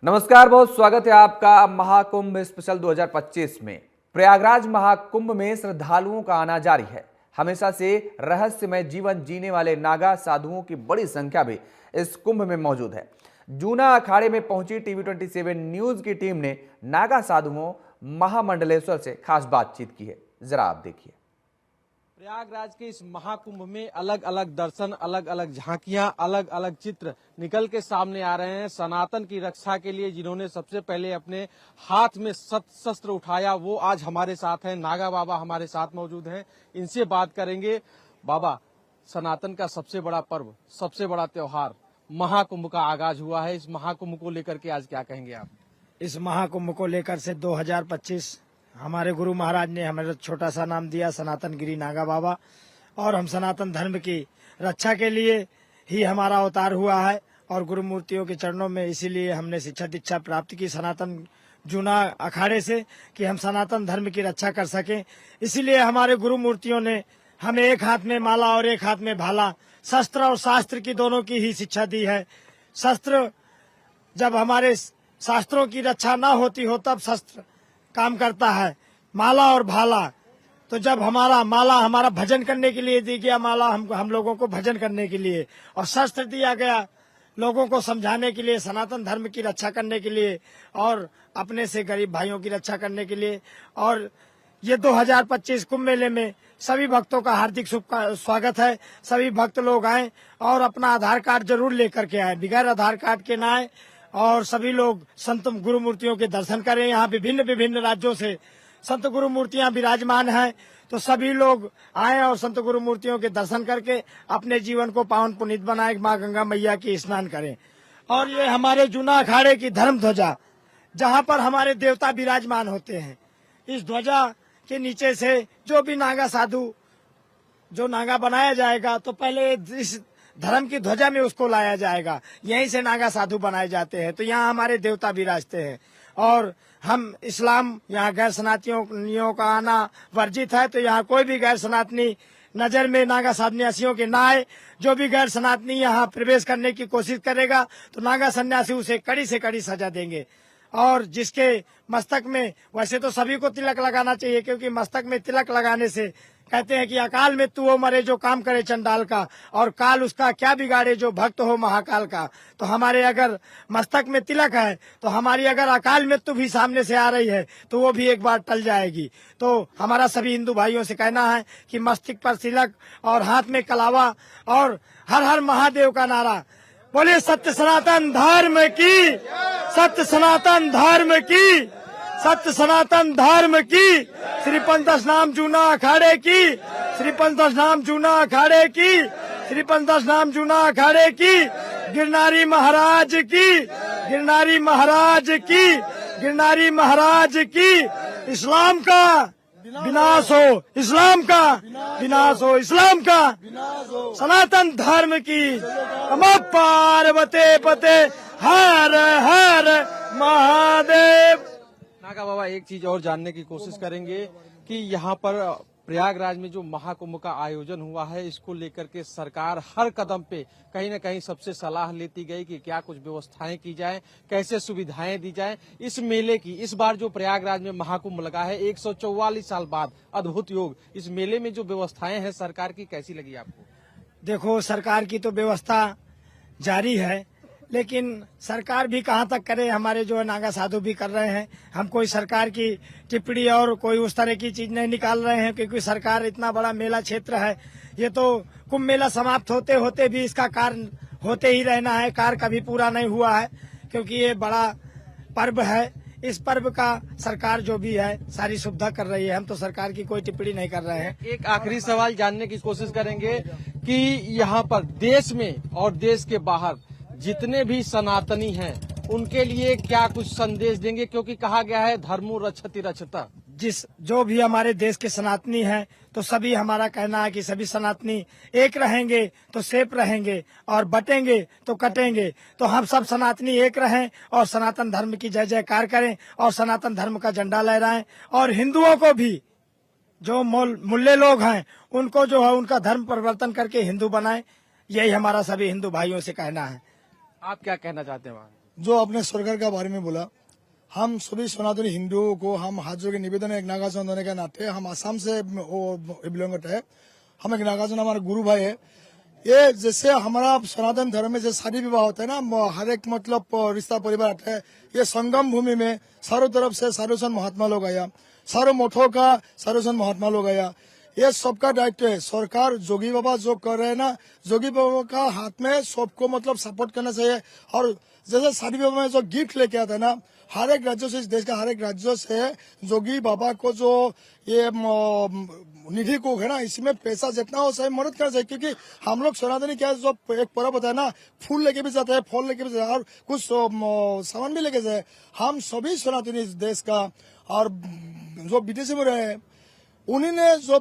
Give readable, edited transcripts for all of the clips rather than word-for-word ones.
नमस्कार, बहुत स्वागत है आपका महाकुंभ स्पेशल 2025 में। प्रयागराज महाकुंभ में श्रद्धालुओं का आना जारी है। हमेशा से रहस्यमय जीवन जीने वाले नागा साधुओं की बड़ी संख्या भी इस कुंभ में मौजूद है। जूना अखाड़े में पहुंची टीवी 27 न्यूज की टीम ने नागा साधुओं महामंडलेश्वर से खास बातचीत की है। जरा आप देखिए। प्रयागराज के इस महाकुंभ में अलग अलग दर्शन, अलग अलग झांकियां, अलग अलग चित्र निकल के सामने आ रहे हैं। सनातन की रक्षा के लिए जिन्होंने सबसे पहले अपने हाथ में शस्त्र उठाया वो आज हमारे साथ हैं। नागा बाबा हमारे साथ मौजूद हैं, इनसे बात करेंगे। बाबा, सनातन का सबसे बड़ा पर्व, सबसे बड़ा त्योहार महाकुंभ का आगाज हुआ है। इस महाकुंभ को लेकर के आज क्या कहेंगे आप? इस महाकुंभ को लेकर से 2025 हमारे गुरु महाराज ने हमें छोटा सा नाम दिया, सनातन गिरी नागा बाबा, और हम सनातन धर्म की रक्षा के लिए ही हमारा अवतार हुआ है और गुरु मूर्तियों के चरणों में इसीलिए हमने शिक्षा दीक्षा प्राप्त की सनातन जूना अखाड़े से कि हम सनातन धर्म की रक्षा कर सकें। इसीलिए हमारे गुरु मूर्तियों ने हमें एक हाथ में माला और एक हाथ में भाला, शस्त्र और शास्त्र की दोनों की ही शिक्षा दी है। शस्त्र जब हमारे शास्त्रों की रक्षा न होती हो तब शस्त्र काम करता है, माला और भाला। तो जब हमारा माला हमारा भजन करने के लिए दी गया, माला हम लोगों को भजन करने के लिए, और शस्त्र दिया गया लोगों को समझाने के लिए, सनातन धर्म की रक्षा करने के लिए और अपने से गरीब भाइयों की रक्षा करने के लिए। और ये 2025 कुंभ मेले में सभी भक्तों का हार्दिक स्वागत है। सभी भक्त लोग आए और अपना आधार कार्ड जरूर लेकर के आए, बगैर आधार कार्ड के ना आए। और सभी लोग संत गुरु मूर्तियों के दर्शन करें। यहाँ विभिन्न विभिन्न राज्यों से संत गुरु मूर्तियां विराजमान हैं, तो सभी लोग आए और संत गुरु मूर्तियों के दर्शन करके अपने जीवन को पावन पुनीत बनाए, माँ गंगा मैया की स्नान करें। और ये हमारे जूना अखाड़े की धर्म ध्वजा, जहाँ पर हमारे देवता विराजमान होते हैं, इस ध्वजा के नीचे से जो भी नागा साधु जो नागा बनाया जाएगा तो पहले इस धर्म की ध्वजा में उसको लाया जाएगा। यहीं से नागा साधु बनाए जाते हैं। तो यहाँ हमारे देवता विराजते हैं और हम इस्लाम, यहाँ गैर सनातनियों का आना वर्जित है। तो यहाँ कोई भी गैर सनातनी नजर में नागा सन्यासियों के ना आए। जो भी गैर सनातनी यहाँ प्रवेश करने की कोशिश करेगा तो नागा सन्यासी उसे कड़ी से कड़ी सजा देंगे। और जिसके मस्तक में, वैसे तो सभी को तिलक लगाना चाहिए, क्योंकि मस्तक में तिलक लगाने से कहते हैं कि अकाल में तू वो मरे जो काम करे चंडाल का, और काल उसका क्या बिगाड़े जो भक्त हो महाकाल का। तो हमारे अगर मस्तक में तिलक है तो हमारी अगर अकाल मृत्यु भी सामने से आ रही है तो वो भी एक बार टल जाएगी। तो हमारा सभी हिंदू भाइयों से कहना है कि मस्तक पर तिलक और हाथ में कलावा और हर हर महादेव का नारा। बोले सत्य सनातन धर्म की, सत्य सनातन धर्म की, सत्य सनातन धर्म की। श्री पंथदास नाम जूना अखाड़े की, श्री पंथदास नाम जूना अखाड़े की, श्री पंथदास नाम जूना अखाड़े की। गिरनारी महाराज की, गिरनारी महाराज की, गिरनारी महाराज की। इस्लाम का विनाश हो, इस्लाम का विनाश हो, इस्लाम का सनातन धर्म की। नमः पार्वते पते हर हर महादेव। नागा बाबा, एक चीज और जानने की कोशिश करेंगे कि यहाँ पर प्रयागराज में जो महाकुंभ का आयोजन हुआ है, इसको लेकर के सरकार हर कदम पे कहीं न कहीं सबसे सलाह लेती गई कि क्या कुछ व्यवस्थाएं की जाएं, कैसे सुविधाएं दी जाएं। इस मेले की, इस बार जो प्रयागराज में महाकुंभ लगा है 144 साल बाद, अद्भुत योग, इस मेले में जो व्यवस्थाएं हैं सरकार की, कैसी लगी आपको? देखो, सरकार की तो व्यवस्था जारी है, लेकिन सरकार भी कहाँ तक करे। हमारे जो है नागा साधु भी कर रहे हैं। हम कोई सरकार की टिप्पणी और कोई उस तरह की चीज नहीं निकाल रहे हैं, क्योंकि सरकार, इतना बड़ा मेला क्षेत्र है, ये तो कुंभ मेला समाप्त होते होते भी इसका कार्य होते ही रहना है। कार्य कभी पूरा नहीं हुआ है, क्योंकि ये बड़ा पर्व है। इस पर्व का सरकार जो भी है सारी सुविधा कर रही है। हम तो सरकार की कोई टिप्पणी नहीं कर रहे हैं। एक आखिरी सवाल जानने की कोशिश करेंगे कि यहाँ पर देश में और देश के बाहर जितने भी सनातनी हैं उनके लिए क्या कुछ संदेश देंगे, क्योंकि कहा गया है धर्मो रक्षति रक्षता। जो भी हमारे देश के सनातनी हैं, तो सभी, हमारा कहना है कि सभी सनातनी एक रहेंगे तो सेफ रहेंगे, और बटेंगे तो कटेंगे। तो हम सब सनातनी एक रहें और सनातन धर्म की जय जयकार करें और सनातन धर्म का झंडा लहराएं। और हिंदुओं को भी, जो मुल्ले लोग हैं, उनको जो है उनका धर्म परिवर्तन करके हिंदू बनाएं। यही हमारा सभी हिंदू भाइयों से कहना है। आप क्या कहना चाहते हैं? जो अपने सरकार के बारे में बोला, हम सभी सनातनी हिंदुओं को हम हाथ जोड़ के निवेदन है, एक नागार्जुन होने के नाते हम आसाम से बिलोंग करते हैं। हम एक नागार्जुन हमारे गुरु भाई है। ये जैसे हमारा सनातन धर्म में जैसे शादी विवाह होता है ना, हर एक मतलब रिश्ता परिवार आता है। ये संगम भूमि में चारों तरफ से साधु संत महात्मा लोग आया, सारों मठों का साधु संत महात्मा लोग आया। ये सबका दायित्व है। सरकार जोगी बाबा जो कर रहे हैं ना, जोगी बाबा का हाथ में सबको मतलब सपोर्ट करना चाहिए। और जैसे शादी विवाह में जो गिफ्ट लेके आता है ना, हर एक राज्यों से, इस देश का हर एक राज्यों से जोगी बाबा को जो ये निधि को है ना, इसमें पैसा जितना हो सही मदद करना चाहिए। क्योंकि हम लोग सनातनी क्या जो एक पर्व होता है ना, फूल लेके भी जाते हैं, फल लेके भी जाते हैं और कुछ सामान भी लेके जाए। हम सभी सनातनी इस देश का, और जो विदेशी में रहे उन्हीं ने जो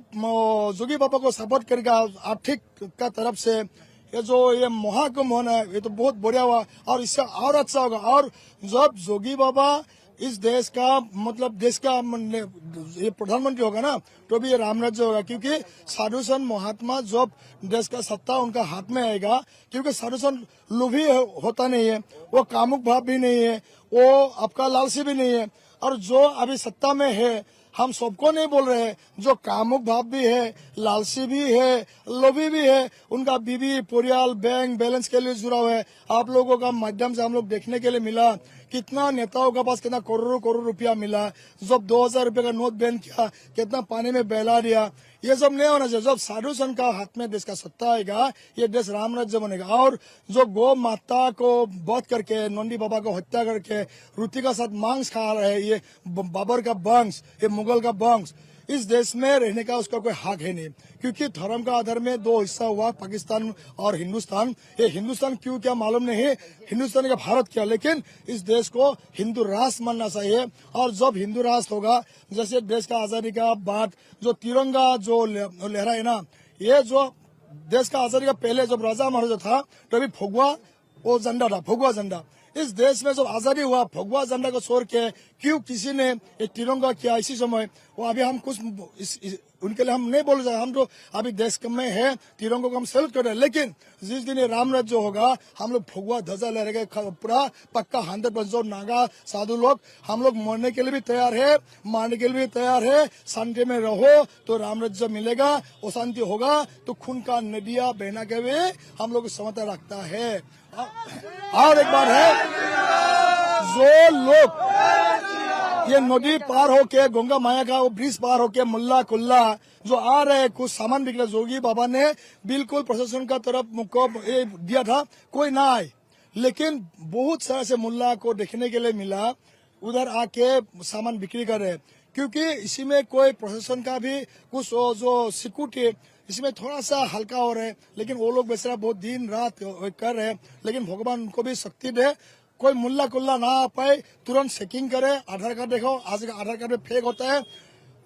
जोगी बाबा को सपोर्ट करके आर्थिक का तरफ से ये महाकुंभ होना है, ये तो बहुत बढ़िया हुआ और इससे और अच्छा होगा। और जब जोगी बाबा इस देश का मतलब देश का ये प्रधानमंत्री होगा ना, तो भी ये राम राज्य होगा। क्योंकि साधु संत महात्मा जब देश का सत्ता उनका हाथ में आएगा, क्योंकि साधु संत लोभी होता नहीं है, वो कामुक भाव भी नहीं है, वो आपका लालची भी नहीं है। और जो अभी सत्ता में है, हम सबको नहीं बोल रहे हैं, जो कामुक भाव भी है, लालची भी है, लोभी भी है, उनका बीवी परिवार बैंक बैलेंस के लिए जुड़ा हुआ है। आप लोगों का माध्यम से हम लोग देखने के लिए मिला कितना नेताओं के पास कितना करोड़ों रुपया मिला। जब 2000 रुपये का नोट बैन किया, कितना पानी में बहला दिया। ये सब नहीं होना चाहिए। जब साधु संत का हाथ में देश का सत्ता आएगा, ये देश राम राज्य बनेगा। और जो गौ माता को वध करके, नंदी बाबा को हत्या करके रोटी का साथ मांस खा रहे हैं, ये बाबर का वंश, ये मुगल का वंश, इस देश में रहने का उसका कोई हक है नहीं। क्योंकि धर्म का आधार में दो हिस्सा हुआ, पाकिस्तान और हिंदुस्तान। ये हिंदुस्तान क्यों क्या मालूम नहीं, हिंदुस्तान का भारत क्या, लेकिन इस देश को हिंदू राष्ट्र मानना चाहिए। और जब हिंदू राष्ट्र होगा, जैसे देश का आजादी का बाद जो तिरंगा जो लहरा है ना, ये जो देश का आजादी का पहले जब राजा महाराजा था, तभी भगवा वो झंडा था, भगवा झंडा। इस देश में जब आजादी हुआ, भगवा झंडा को छोड़ के क्यों किसी ने एक तिरंगा किया इसी समय, वो अभी हम कुछ उनके लिए हम नहीं बोल रहे। हम तो अभी देश में है, तिरंगों को हम सैल्यूट कर रहे हैं। लेकिन जिस दिन ये राम राज्य होगा, हम लोग भगवा ध्वजा लहराएंगे, पूरा पक्का 100%। नागा साधु लोग, हम लोग मरने के लिए भी तैयार है, मारने के लिए भी तैयार है। शांति में रहो तो राम राज्य मिलेगा, अशांति होगा तो खून का नदियां बहना के भी हम लोग क्षमता रखता है। और एक बार है, जो लोग ये नदी पार होके, गंगा माया का वो ब्रिज पार होके मुल्ला कुल्ला जो आ रहे, कुछ सामान बिक रहे, जोगी बाबा ने बिल्कुल प्रशासन का तरफ मुको दिया था, कोई ना आए। लेकिन बहुत सारा से मुल्ला को देखने के लिए मिला, उधर आके सामान बिक्री कर रहे। क्योंकि इसी में कोई प्रशासन का भी कुछ जो सिक्योरिटी इसमें थोड़ा सा हल्का हो रहा है। लेकिन वो लोग बेचारा बहुत दिन रात कर रहे हैं। लेकिन भगवान उनको भी शक्ति दे, कोई मुल्ला कुल्ला ना आ पाए, तुरंत चेकिंग करे। आधार कार्ड देखो, आज का आधार कार्ड में फेक होता है।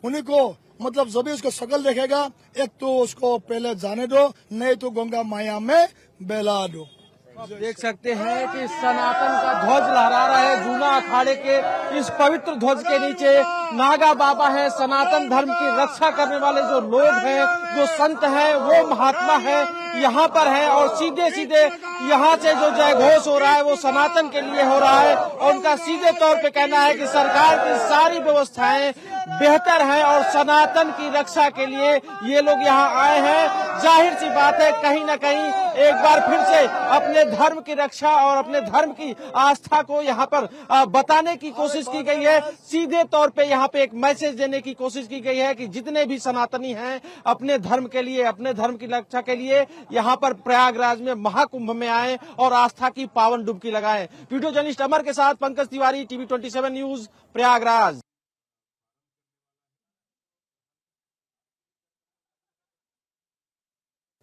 उन्हीं को मतलब जब भी उसको शकल देखेगा, एक तो उसको पहले जाने दो, नहीं तो गंगा माया में बहला दो। आप देख सकते हैं कि सनातन का ध्वज लहरा रहा है। जूना अखाड़े के इस पवित्र ध्वज के नीचे नागा बाबा है। सनातन धर्म की रक्षा करने वाले जो लोग हैं, जो संत हैं, वो महात्मा है, यहाँ पर है। और सीधे सीधे यहाँ से जो जय घोष हो रहा है वो सनातन के लिए हो रहा है। और उनका सीधे तौर पे कहना है कि सरकार की सारी व्यवस्थाएं बेहतर है और सनातन की रक्षा के लिए ये लोग यहाँ आए हैं। जाहिर सी बात है, कहीं न कहीं एक बार फिर से अपने धर्म की रक्षा और अपने धर्म की आस्था को यहाँ पर बताने की कोशिश की गई है। सीधे तौर पे यहाँ पे एक मैसेज देने की कोशिश की गई है कि जितने भी सनातनी हैं, अपने धर्म के लिए, अपने धर्म की रक्षा के लिए यहाँ पर प्रयागराज में महाकुंभ में आए और आस्था की पावन डुबकी लगाएं। वीडियो जर्नलिस्ट अमर के साथ पंकज तिवारी, टीवी 27 न्यूज, प्रयागराज।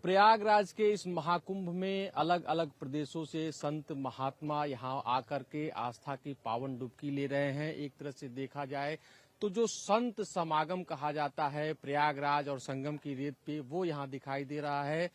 प्रयागराज के इस महाकुंभ में अलग अलग प्रदेशों से संत महात्मा यहाँ आकर के आस्था की पावन डुबकी ले रहे हैं। एक तरह से देखा जाए तो जो संत समागम कहा जाता है प्रयागराज और संगम की रेत पे, वो यहाँ दिखाई दे रहा है।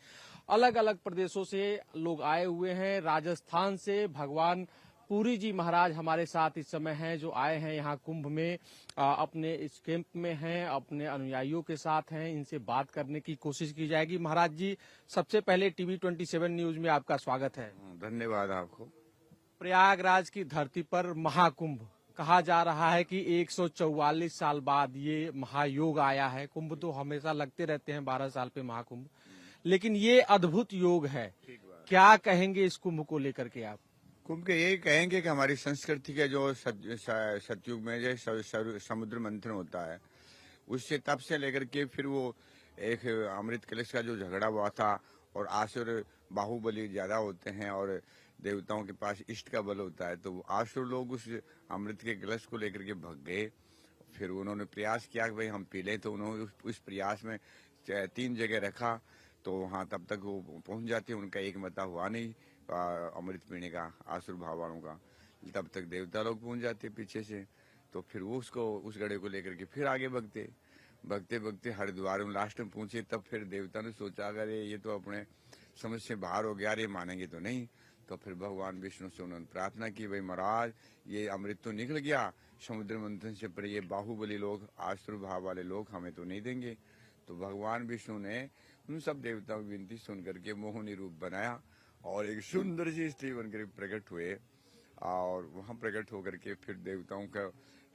अलग अलग प्रदेशों से लोग आए हुए हैं। राजस्थान से भगवान पुरी जी महाराज हमारे साथ इस समय हैं, जो आए हैं यहाँ कुंभ में, अपने इस कैंप में हैं, अपने अनुयायियों के साथ हैं। इनसे बात करने की कोशिश की जाएगी। महाराज जी, सबसे पहले टीवी 27 न्यूज में आपका स्वागत है। धन्यवाद आपको। प्रयागराज की धरती पर महाकुंभ कहा जा रहा है कि 144 साल बाद ये महायोग आया है। कुंभ तो हमेशा लगते रहते हैं 12 साल पे महाकुंभ, लेकिन ये अद्भुत योग है। क्या कहेंगे इस कुंभ को लेकर के आप? कुंभ के यही कहेंगे कि हमारी संस्कृति के जो सतयुग में जो समुद्र मंथन होता है, उससे तब से लेकर के फिर वो एक अमृत कलश का जो झगड़ा हुआ था, और आसुर बाहुबली ज्यादा होते हैं और देवताओं के पास इष्ट का बल होता है, तो आसुर लोग उस अमृत के कलश को लेकर के भग गए। फिर उन्होंने प्रयास किया कि भाई हम पी लें, तो उन्होंने उस प्रयास में 3 जगह रखा, तो वहां तब तक वो पहुंच जाते, उनका एक मता हुआ नहीं अमृत पीने का आसुर भाव वालों का, तब तक देवता लोग पहुंच जाते पीछे से। तो फिर वो उस गड़े को लेकर के फिर आगे भगते हरिद्वार में लास्ट में पहुंचे, तब फिर देवता ने सोचा अगर ये तो अपने समझ से बाहर हो गया, ये मानेंगे तो नहीं। तो फिर भगवान विष्णु से उन्होंने प्रार्थना की, भाई महाराज ये अमृत तो निकल गया समुद्र मंथन से, पर ये बाहुबली लोग आसुर भाव वाले लोग हमें तो नहीं देंगे। तो भगवान विष्णु ने उन सब देवताओं की विनती सुन करके मोहिनी रूप बनाया और एक सुंदर सी स्त्री बनकर प्रकट हुए, और वहां प्रकट होकर के फिर देवताओं का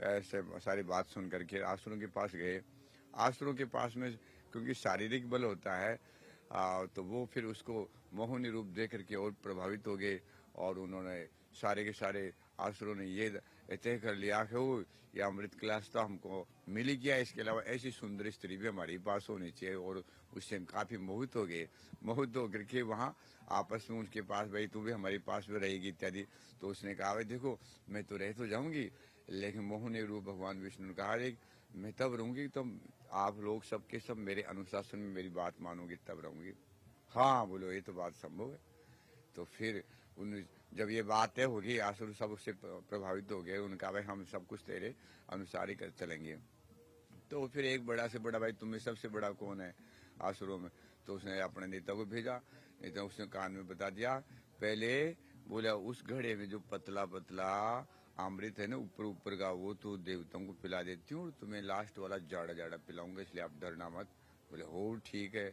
ऐसे सारी बात सुन करके आसुरों के पास गए। आसुरों के पास में क्योंकि शारीरिक बल होता है, तो वो फिर उसको मोहिनी रूप देख करके और प्रभावित हो गए, और उन्होंने सारे के सारे आसुरों ने ये तय कर लिया कि वो ये अमृत कलश तो हमको मिल ही गया, इसके अलावा ऐसी सुंदर स्त्री भी हमारे पास होनी चाहिए, और उससे काफी मोहित हो गए। मोहित होकर के वहाँ आपस में उसके पास, भाई तू भी हमारे पास में रहेगी इत्यादि। तो उसने कहा भाई देखो मैं तो रह तो जाऊंगी, लेकिन मोहिनी रूप भगवान विष्णु ने कहा मैं तब रहूंगी तो आप लोग सबके सब मेरे अनुशासन में मेरी बात मानोगे तब रहूंगी। हाँ बोलो ये तो बात संभव है। तो फिर जब ये बात तय होगी, आसुर सब उससे प्रभावित हो गए, उनका भाई हम सब कुछ तेरे अनुसार ही कर चलेंगे। तो फिर एक बड़ा से बड़ा, भाई तुम्हें सबसे बड़ा कौन है आसुरों में? तो उसने अपने नेता को भेजा, नेता उसने कान में बता दिया, पहले बोला उस घड़े में जो पतला पतला अमृत है ना ऊपर ऊपर का, वो तो देवताओं को पिला देती हूँ, तुम्हें लास्ट वाला जाड़ा जाड़ा पिलाऊंगा, इसलिए आप डरना मत। बोले हो ठीक है।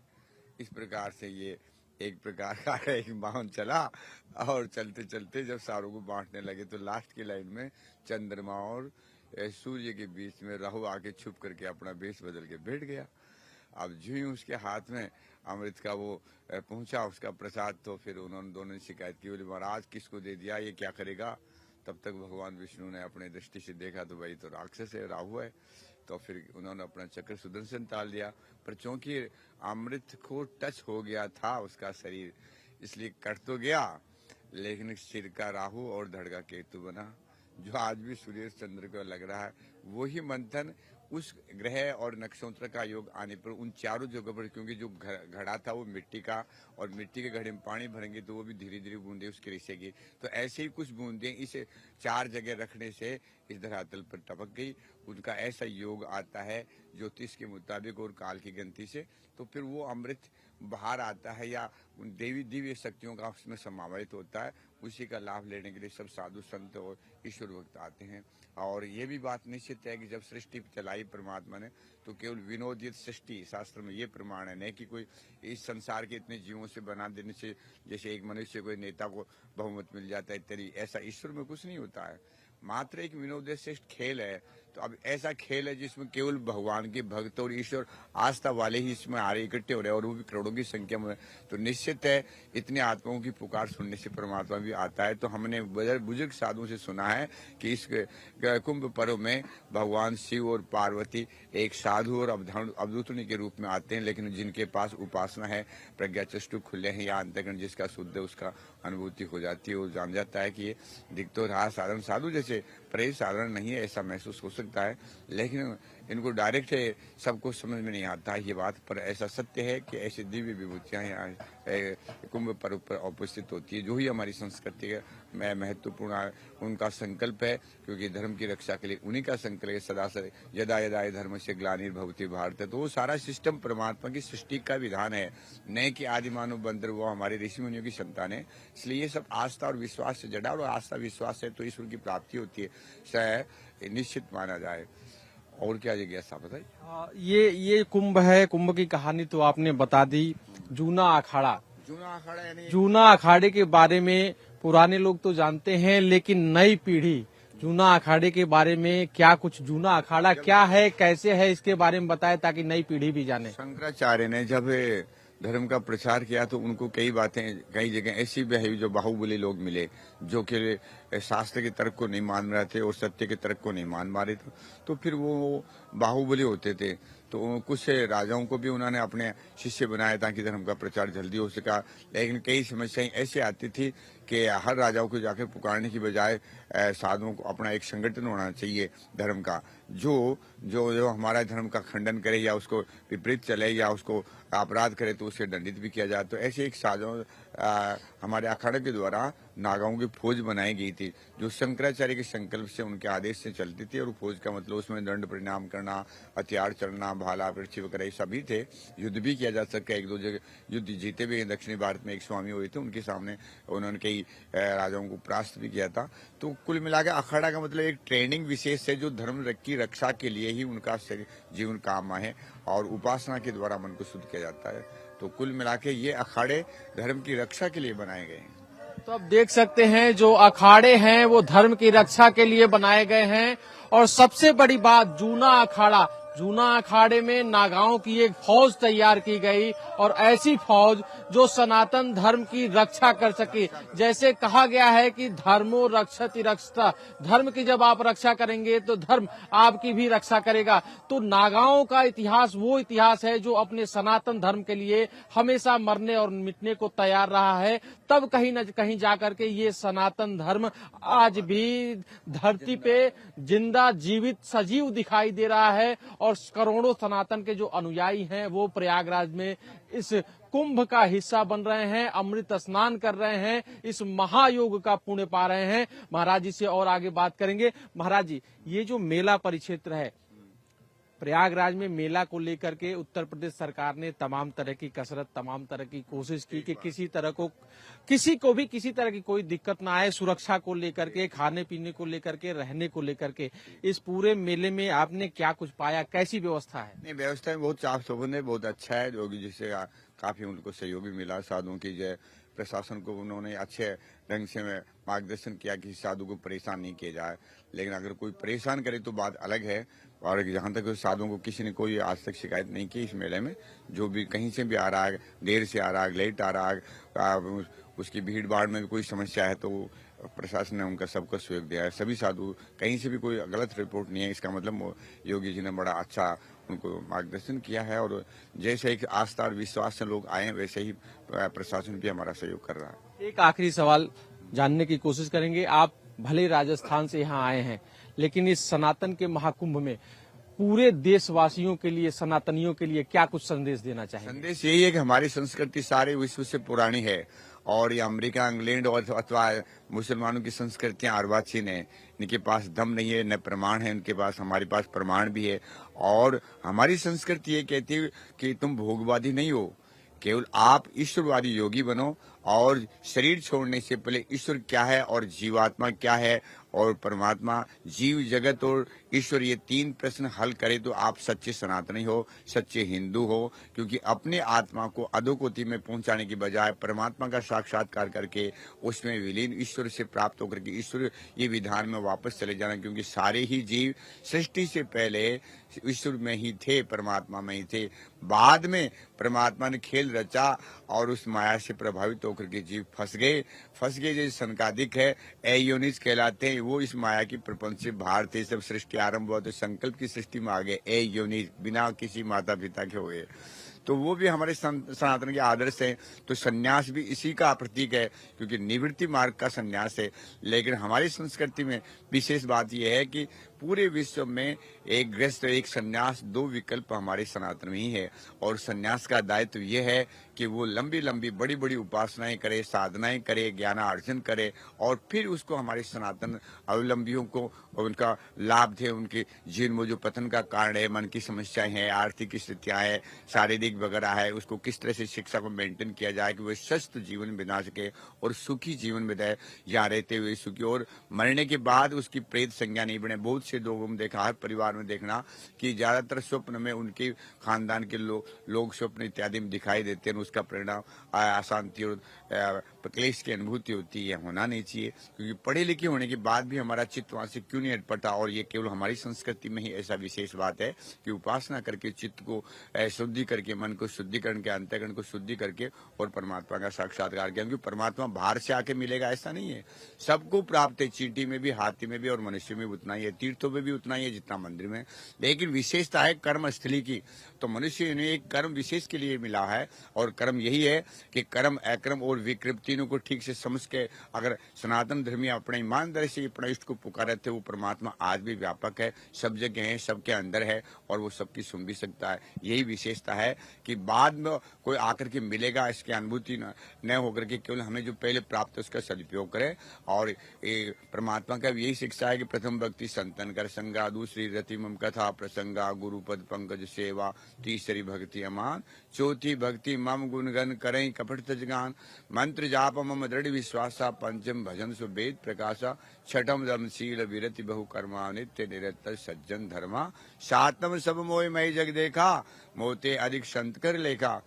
इस प्रकार से ये एक प्रकार का एक बाउंड चला, और चलते चलते जब सारों को बांटने लगे तो लास्ट की लाइन में चंद्रमा और सूर्य के बीच में राहु आके छुप करके अपना वेश बदल के बैठ गया। अब जो ही उसके हाथ में अमृत का वो पहुंचा उसका प्रसाद, तो फिर उन्होंने दोनों ने शिकायत की, बोले महाराज किसको दे दिया, ये क्या करेगा? तब तक भगवान विष्णु ने अपने दृष्टि से देखा तो भाई तो राक्षस है, राहु है। तो फिर उन्होंने अपना चक्र सुदर्शन ताल दिया, पर चूंकि अमृत को टच हो गया था उसका शरीर, इसलिए कट तो गया, लेकिन सिर का राहु और धड़ का केतु बना, जो आज भी सूर्य चंद्र को लग रहा है। वही मंथन उस ग्रह और नक्षत्र का योग आने पर उन चारों जगहों पर, क्योंकि जो घड़ा था वो मिट्टी का, और मिट्टी के घड़े में पानी भरेंगे तो वो भी धीरे धीरे बूंदे उसके रिसेगी, तो ऐसे ही कुछ बूंदे इस 4 जगह रखने से इस धरातल पर टपक गई। उनका ऐसा योग आता है ज्योतिष के मुताबिक और काल की गिनती से, तो फिर वो अमृत बाहर आता है या उन देवी दिव्य शक्तियों का उसमें समावित होता है। उसी का लाभ लेने के लिए सब साधु संत और ईश्वर भक्त आते हैं। और ये भी बात निश्चित है कि जब सृष्टि चलाई परमात्मा ने, तो केवल विनोदित सृष्टि, शास्त्र में ये प्रमाण है, नहीं कि कोई इस संसार के इतने जीवों से बना देने से जैसे एक मनुष्य कोई नेता को बहुमत मिल जाता है इत्यादि, ऐसा ईश्वर में कुछ नहीं होता है। मात्र एक विनोदित श्रेष्ठ खेल है। तो अब ऐसा खेल है जिसमें केवल भगवान के भक्त और ईश्वर आस्था वाले ही इसमें आ रहे इकट्ठे हो रहे हैं, और वो भी करोड़ों की संख्या में। तो निश्चित है इतने आत्माओं की पुकार सुनने से परमात्मा भी आता है। तो हमने बुजुर्ग साधुओं से सुना है कि इस कुंभ पर्व में भगवान शिव और पार्वती एक साधु और अवधूतनी के रूप में आते हैं, लेकिन जिनके पास उपासना है, प्रज्ञा चक्षु खुले हैं या अंतःकरण जिसका शुद्ध है उसका अनुभूति हो जाती है, वो जान जाता है कि ये दिख तो रहा साधारण साधु जैसे, पर ये साधारण नहीं है ऐसा महसूस हो सकता है, लेकिन इनको डायरेक्ट सबको समझ में नहीं आता ये बात। पर ऐसा सत्य है कि ऐसी दिव्य विभूतियां यहाँ कुंभ पर्व पर उपस्थित होती है, जो ही हमारी संस्कृति में महत्वपूर्ण है। उनका संकल्प है, क्योंकि धर्म की रक्षा के लिए उन्हीं का संकल्प है, सदा से यदा यदा धर्म से ग्लानिर्भवति भारत। तो वो सारा सिस्टम परमात्मा की सृष्टि का विधान है, नहीं कि आदि मानव बंदर वो हमारे ऋषि मुनियों की संतान है। इसलिए ये सब आस्था और विश्वास से जड़ा, और आस्था विश्वास है तो ईश्वर की प्राप्ति होती है, निश्चित माना जाए। और क्या जिज्ञासा बताइए? ये कुंभ है, कुंभ की कहानी तो आपने बता दी। जूना अखाड़ा जूना अखाड़ा यानी जूना अखाड़े के बारे में पुराने लोग तो जानते हैं, लेकिन नई पीढ़ी जूना अखाड़े के बारे में क्या कुछ, जूना अखाड़ा क्या है, कैसे है, इसके बारे में बताएं ताकि नई पीढ़ी भी जाने। शंकराचार्य ने जब धर्म का प्रचार किया तो उनको कई बातें, कई जगह ऐसी भी है जो बाहुबली लोग मिले, जो कि शास्त्र के तर्क को नहीं मान रहे थे और सत्य के तर्क को नहीं मान पा रहे थे, तो फिर वो बाहुबली होते थे। तो कुछ राजाओं को भी उन्होंने अपने शिष्य बनाया ताकि धर्म का प्रचार जल्दी हो सका। लेकिन कई समस्याएं ऐसी आती थी कि हर राजाओं को जाकर पुकारने की बजाय साधुओं को अपना एक संगठन होना चाहिए धर्म का, जो जो जो हमारा धर्म का खंडन करे या उसको विपरीत चले या उसको अपराध करे तो उसे दंडित भी किया जाए। तो ऐसे एक साधु हमारे अखाड़े के द्वारा नागाओं की फौज बनाई गई थी, जो शंकराचार्य के संकल्प से, उनके आदेश से चलती थी। और फौज का मतलब उसमें दंड परिणाम करना, हथियार चढ़ना, भाला वृक्ष वगैरह सभी थे। युद्ध भी किया जा सका, एक दो जगह युद्ध जीते भी। दक्षिणी भारत में एक स्वामी हुए थे, उनके सामने उन्होंने कई राजाओं को परास्त भी किया था। तो कुल मिलाकर अखाड़ा का मतलब एक ट्रेनिंग विशेष है जो धर्म की रक्षा के लिए ही उनका जीवन काम है और उपासना के द्वारा मन को शुद्ध किया जाता है। तो कुल मिलाके ये अखाड़े धर्म की रक्षा के लिए बनाए गए हैं। तो अब देख सकते हैं जो अखाड़े हैं वो धर्म की रक्षा के लिए बनाए गए हैं। और सबसे बड़ी बात, जूना अखाड़े में नागाओं की एक फौज तैयार की गई, और ऐसी फौज जो सनातन धर्म की रक्षा कर सके। जैसे कहा गया है कि धर्मो रक्षति रक्षता, धर्म की जब आप रक्षा करेंगे तो धर्म आपकी भी रक्षा करेगा। तो नागाओं का इतिहास वो इतिहास है जो अपने सनातन धर्म के लिए हमेशा मरने और मिटने को तैयार रहा है। तब कहीं न कहीं जाकर के ये सनातन धर्म आज भी धरती पे जिंदा, जीवित, सजीव दिखाई दे रहा है। और करोड़ों सनातन के जो अनुयायी हैं वो प्रयागराज में इस कुंभ का हिस्सा बन रहे हैं, अमृत स्नान कर रहे हैं, इस महायोग का पुण्य पा रहे हैं। महाराज जी से और आगे बात करेंगे। महाराज जी, ये जो मेला परिक्षेत्र है प्रयागराज में, मेला को लेकर के उत्तर प्रदेश सरकार ने तमाम तरह की कसरत, तमाम तरह की कोशिश की कि किसी को भी किसी तरह की कोई दिक्कत ना आए, सुरक्षा को लेकर के, खाने पीने को लेकर के, रहने को लेकर के। इस पूरे मेले में आपने क्या कुछ पाया, कैसी व्यवस्था है? नहीं, व्यवस्था में बहुत साफ सुथरा है, बहुत अच्छा है, जो कि जिससे काफी उनको सहयोग भी मिला। साधुओं की जय, प्रशासन को उन्होंने अच्छे ढंग से मार्गदर्शन किया कि साधु को परेशान नहीं किया जाए। लेकिन अगर कोई परेशान करे तो बात अलग है। और जहाँ तक साधुओं को किसी ने कोई आज तक शिकायत नहीं की इस मेले में। जो भी कहीं से भी आ रहा है, देर से आ रहा है, लेट आ रहा है, उसकी भीड़ भाड़ में भी कोई समस्या है तो प्रशासन ने उनका सबका सहयोग दिया है। सभी साधु, कहीं से भी कोई गलत रिपोर्ट नहीं है। इसका मतलब योगी जी ने बड़ा अच्छा उनको मार्गदर्शन किया है। और जैसे एक आस्था और विश्वास से लोग आए, वैसे ही प्रशासन भी हमारा सहयोग कर रहा है। एक आखिरी सवाल जानने की कोशिश करेंगे। आप भले राजस्थान से यहाँ आए हैं, लेकिन इस सनातन के महाकुंभ में पूरे देशवासियों के लिए, सनातनियों के लिए क्या कुछ संदेश देना चाहिए? संदेश यही है कि हमारी संस्कृति सारे विश्व से पुरानी है। और ये अमेरिका, इंग्लैंड और अथवा मुसलमानों की संस्कृतियां अर्वाचीन है। इनके पास दम नहीं है, न प्रमाण है उनके पास, हमारे पास प्रमाण भी है। और हमारी संस्कृति ये कहती है कि तुम भोगवादी नहीं हो, केवल आप ईश्वरवादी योगी बनो। और शरीर छोड़ने से पहले ईश्वर क्या है और जीवात्मा क्या है और परमात्मा, जीव जगत और ईश्वर, ये तीन प्रश्न हल करे तो आप सच्चे सनातनी हो, सच्चे हिंदू हो। क्योंकि अपने आत्मा को अधोगति में पहुंचाने की बजाय परमात्मा का साक्षात्कार करके उसमें विलीन ईश्वर से प्राप्त होकर के ईश्वर ये विधान में वापस चले जाना। क्योंकि सारे ही जीव सृष्टि से पहले ईश्वर में ही थे, परमात्मा में ही थे। बाद में परमात्मा ने खेल रचा और उस माया से प्रभावित होकर के जीव फंस गए। जैसे संकादिक है, एयोनिज कहलाते हैं, वो इस माया की प्रपंच से बाहर थे। जब सृष्टि आरंभ हुआ तो संकल्प की सृष्टि में आ गए, एयोनिज, बिना किसी माता पिता के हुए। तो वो भी हमारे सनातन के आदर्श है। तो सन्यास भी इसी का प्रतीक है, क्योंकि निवृत्ति मार्ग का सन्यास है। लेकिन हमारी संस्कृति में विशेष बात यह है कि पूरे विश्व में एक गृहस्थ, एक सन्यास, दो विकल्प हमारे सनातन में ही है। और सन्यास का दायित्व यह है कि वो लंबी लंबी बड़ी बड़ी उपासनाएं करे, साधनाएं करे, ज्ञानार्जन करे, और फिर उसको हमारे सनातन अवलंबियों को उनका लाभ दे। उनके जीवन में जो पतन का कारण है, मन की समस्याएं हैं, आर्थिक स्थितियां हैं, शारीरिक वगैरह है, उसको किस तरह से शिक्षा को मेंटेन किया जाए कि वो स्वस्थ जीवन बिता सके और सुखी जीवन बिताए, यहाँ रहते हुए सुखी, और मरने के बाद उसकी प्रेत संज्ञा नहीं बने। बहुत से लोगों में देखा, हर परिवार में देखना कि ज्यादातर स्वप्न में उनके खानदान के लोग स्वप्न इत्यादि में दिखाई देते हैं, उसका परिणाम अशांति और क्लेश की अनुभूति होती है। होना नहीं चाहिए, क्योंकि पढ़े लिखे होने के बाद भी हमारा चित्त वहां से क्यों नहीं हट पड़ता। और ये केवल हमारी संस्कृति में ही ऐसा विशेष बात है कि उपासना करके चित्त को शुद्धि करके, मन को शुद्धिकरण के, अंतःकरण को शुद्धि करके और परमात्मा का साक्षात्कार किया। क्योंकि परमात्मा बाहर से आके मिलेगा ऐसा नहीं है, सबको प्राप्त है। चींटी में भी, हाथी में भी और मनुष्य में भी उतना ही है, तीर्थों में भी उतना ही है जितना मंदिर में। लेकिन विशेषता है कर्म स्थली की। तो मनुष्य ने एक कर्म विशेष के लिए मिला है, और कर्म यही है कि कर्म, अकर्म और विकृत तीनों को ठीक से समझ के अगर सनातन धर्मी अपने ईमानदारी से अपने इष्ट को पुकारे थे, वो परमात्मा आज भी व्यापक है, सब जगह है, सबके अंदर है और वो सबकी सुन भी सकता है। यही विशेषता है कि बाद में कोई आकर के मिलेगा, इसकी अनुभूति न होकर के केवल हमें जो पहले प्राप्त है उसका सदुपयोग करें। और परमात्मा का यही शिक्षा है कि प्रथम भक्ति संतन कर संगा, दूसरी रति मम कथा प्रसंगा, गुरुपद पंकज सेवा, तीसरी भक्ति अमान, चौथी भक्ति मम गुणगन करें कपट तजगान, मंत्र जाप मम दृढ़ विश्वासा, पंचम भजन सु वेद प्रकाशा, छठम दमशील विरति बहु कर्मा, नित्य निरंतर सज्जन धर्मा, सातम सब मोय मई जग देखा, मोते अधिक संत कर लेखा,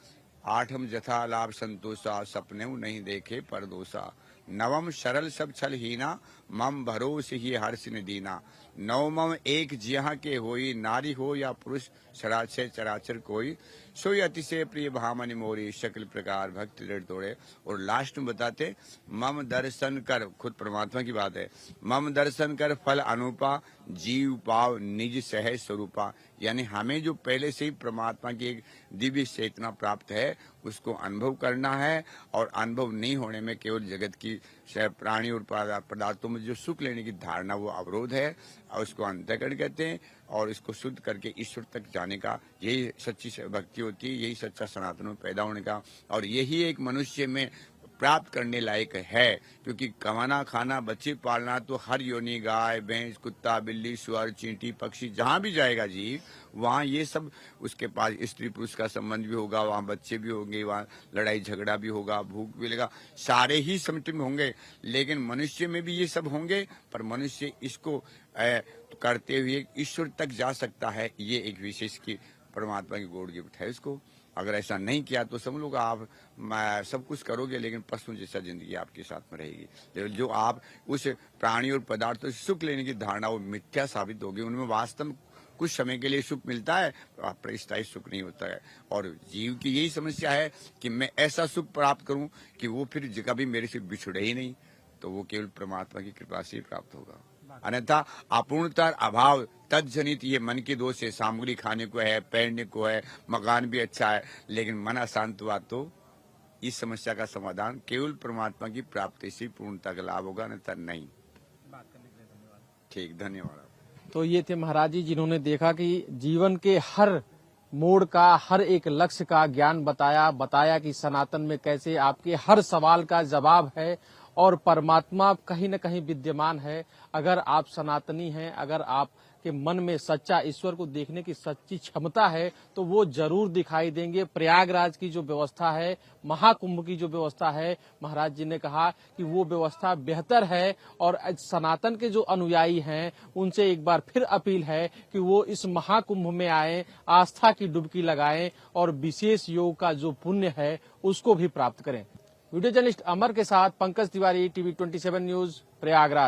आठम जथा लाभ संतोषा, सपने नहीं देखे परदोषा, नवम सरल सब छल हीना, मम भरोस ही हर्ष दीना, नवमम एक जिहा के होई, नारी हो या पुरुष चराचर चराचर कोई, सोई अतिशय प्रिय भामनि मोरी, शकल प्रकार भक्ति दृढ़ तोड़े। और लास्ट में बताते मम दर्शन कर, खुद परमात्मा की बात है, मम दर्शन कर फल अनुपा, जीव पाव निज सहज स्वरूपा। यानी हमें जो पहले से ही परमात्मा की एक दिव्य चेतना प्राप्त है उसको अनुभव करना है, और अनुभव नहीं होने में केवल जगत की प्राणी और पदार्थों में जो सुख लेने की धारणा वो अवरोध है, और उसको अंतःकरण कहते हैं। और इसको शुद्ध करके ईश्वर तक जाने का यही सच्ची भक्ति होती है, यही सच्चा सनातन में पैदा होने का, और यही एक मनुष्य में प्राप्त करने लायक है। क्योंकि कमाना खाना बच्चे पालना तो हर योनि, गाय भैंस कुत्ता बिल्ली सुअर चींटी पक्षी जहाँ भी जाएगा जीव, वहाँ ये सब उसके पास स्त्री पुरुष का संबंध भी होगा, वहाँ बच्चे भी होंगे, वहाँ लड़ाई झगड़ा भी होगा, भूख भी लगेगा, सारे ही समिति में होंगे। लेकिन मनुष्य में भी ये सब होंगे, पर मनुष्य इसको करते हुए ईश्वर तक जा सकता है। ये एक विशेष की परमात्मा की गॉड गिफ्ट है इसको। अगर ऐसा नहीं किया तो समझ लो आप सब कुछ करोगे लेकिन पशु जैसा जिंदगी आपके साथ में रहेगी। लेकिन जो आप उस प्राणी और पदार्थों से सुख लेने की धारणा वो मिथ्या साबित होगी। उनमें वास्तव में कुछ समय के लिए सुख मिलता है, स्थायी सुख नहीं होता है। और जीव की यही समस्या है कि मैं ऐसा सुख प्राप्त करूं कि वो फिर कभी मेरे से बिछुड़े ही नहीं, तो वो केवल परमात्मा की कृपा से ही प्राप्त होगा। अन्यथा अपूर्णता अभाव तत्जनित ये मन के दोष है। सामग्री खाने को है, पहनने को है, मकान भी अच्छा है, लेकिन मन अशांत हुआ तो इस समस्या का समाधान केवल परमात्मा की प्राप्ति से पूर्णता का लाभ होगा, अन्यथा नहीं। ठीक, धन्यवाद। तो ये थे महाराज जी जिन्होंने देखा कि जीवन के हर मोड़ का, हर एक लक्ष्य का ज्ञान बताया कि सनातन में कैसे आपके हर सवाल का जवाब है और परमात्मा कहीं न कहीं विद्यमान है। अगर आप सनातनी हैं, अगर आप के मन में सच्चा ईश्वर को देखने की सच्ची क्षमता है तो वो जरूर दिखाई देंगे। प्रयागराज की जो व्यवस्था है, महाकुंभ की जो व्यवस्था है, महाराज जी ने कहा कि वो व्यवस्था बेहतर है। और सनातन के जो अनुयायी हैं उनसे एक बार फिर अपील है कि वो इस महाकुंभ में आए, आस्था की डुबकी लगाएं और विशेष योग का जो पुण्य है उसको भी प्राप्त करें। वीडियो जर्नलिस्ट अमर के साथ पंकज तिवारी, टीवी 27 न्यूज, प्रयागराज।